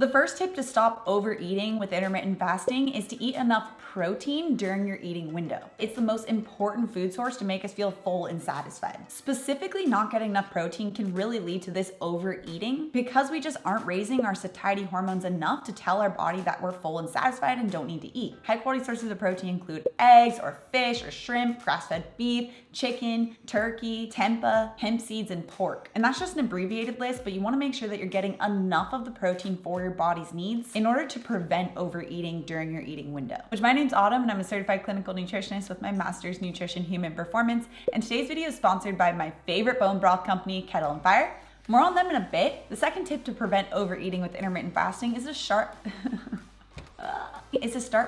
The first tip to stop overeating with intermittent fasting is to eat enough protein during your eating window. It's the most important food source to make us feel full and satisfied. Specifically, not getting enough protein can really lead to this overeating because we just aren't raising our satiety hormones enough to tell our body that we're full and satisfied and don't need to eat. High quality sources of protein include eggs or fish or shrimp, grass-fed beef, chicken, turkey, tempeh, hemp seeds, and pork. And that's just an abbreviated list, but you want to make sure that you're getting enough of the protein for your body's needs in order to prevent overeating during your eating window. My name's Autumn, and I'm a certified clinical nutritionist with my master's nutrition human performance. And today's video is sponsored by my favorite bone broth company, Kettle and Fire. More on them in a bit. The second tip to prevent overeating with intermittent fasting is to start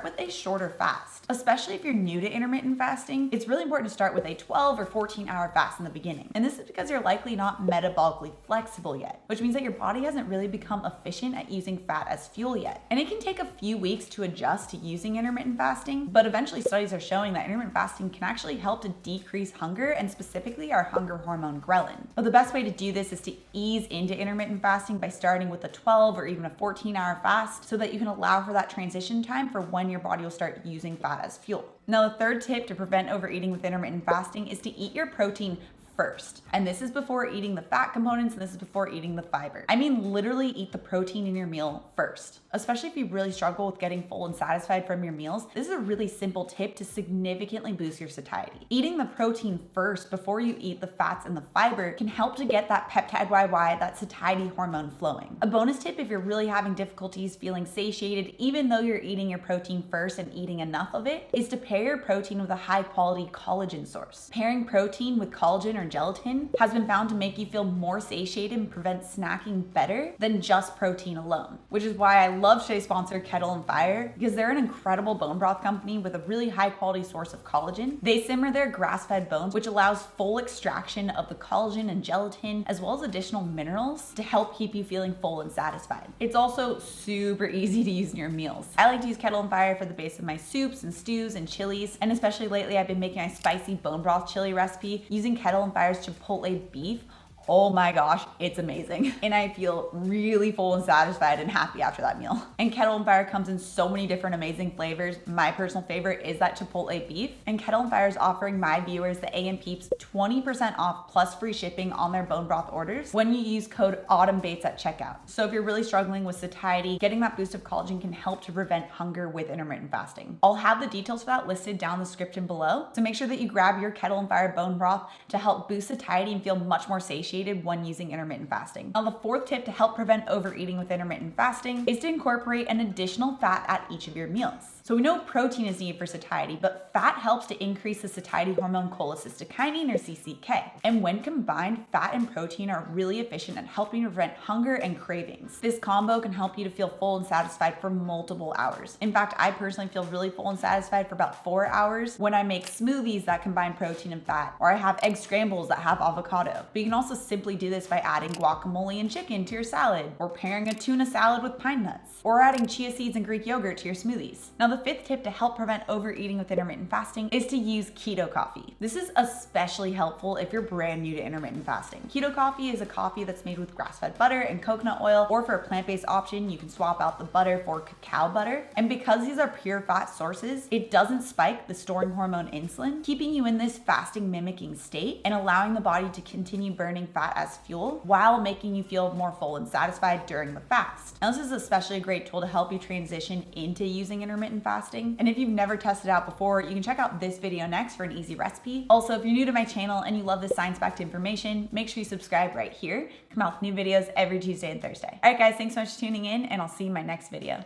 with a shorter fast. Especially if you're new to intermittent fasting, it's really important to start with a 12 or 14-hour fast in the beginning. And this is because you're likely not metabolically flexible yet, which means that your body hasn't really become efficient at using fat as fuel yet. And it can take a few weeks to adjust to using intermittent fasting, but eventually studies are showing that intermittent fasting can actually help to decrease hunger, and specifically our hunger hormone ghrelin. But the best way to do this is to ease into intermittent fasting by starting with a 12 or even a 14-hour fast so that you can allow for that transition time for when your body will start using fat as fuel. Now, the third tip to prevent overeating with intermittent fasting is to eat your protein first. And this is before eating the fat components, and this is before eating the fiber. I mean, literally eat the protein in your meal first. Especially if you really struggle with getting full and satisfied from your meals, this is a really simple tip to significantly boost your satiety. Eating the protein first before you eat the fats and the fiber can help to get that peptide YY, that satiety hormone flowing. A bonus tip if you're really having difficulties feeling satiated, even though you're eating your protein first and eating enough of it, is to pair your protein with a high quality collagen source. Pairing protein with collagen or gelatin has been found to make you feel more satiated and prevent snacking better than just protein alone, which is why I love today's sponsor, Kettle and Fire, because they're an incredible bone broth company with a really high quality source of collagen. They simmer their grass-fed bones, which allows full extraction of the collagen and gelatin, as well as additional minerals to help keep you feeling full and satisfied. It's also super easy to use in your meals. I like to use Kettle and Fire for the base of my soups and stews and chilies, and especially lately I've been making a spicy bone broth chili recipe using Kettle and Fire's chipotle beef. Oh my gosh, it's amazing. And I feel really full and satisfied and happy after that meal. And Kettle and Fire comes in so many different amazing flavors. My personal favorite is that chipotle beef. And Kettle and Fire is offering my viewers, the AM Peeps, 20% off plus free shipping on their bone broth orders when you use code AUTUMNBAITS at checkout. So if you're really struggling with satiety, getting that boost of collagen can help to prevent hunger with intermittent fasting. I'll have the details for that listed down in the description below. So make sure that you grab your Kettle and Fire bone broth to help boost satiety and feel much more satiated when using intermittent fasting. Now, the fourth tip to help prevent overeating with intermittent fasting is to incorporate an additional fat at each of your meals. So we know protein is needed for satiety, but fat helps to increase the satiety hormone cholecystokinin or CCK. And when combined, fat and protein are really efficient at helping prevent hunger and cravings. This combo can help you to feel full and satisfied for multiple hours. In fact, I personally feel really full and satisfied for about 4 hours when I make smoothies that combine protein and fat, or I have egg scrambles that have avocado. But you can also simply do this by adding guacamole and chicken to your salad, or pairing a tuna salad with pine nuts, or adding chia seeds and Greek yogurt to your smoothies. Now, the fifth tip to help prevent overeating with intermittent fasting is to use keto coffee. This is especially helpful if you're brand new to intermittent fasting. Keto coffee is a coffee that's made with grass-fed butter and coconut oil, or for a plant-based option, you can swap out the butter for cacao butter. And because these are pure fat sources, it doesn't spike the storing hormone insulin, keeping you in this fasting mimicking state and allowing the body to continue burning fat as fuel while making you feel more full and satisfied during the fast. Now, this is especially a great tool to help you transition into using intermittent fasting. And if you've never tested it out before, you can check out this video next for an easy recipe. Also, if you're new to my channel and you love this science-backed information, make sure you subscribe right here. Come out with new videos every Tuesday and Thursday. All right, guys, thanks so much for tuning in, and I'll see you in my next video.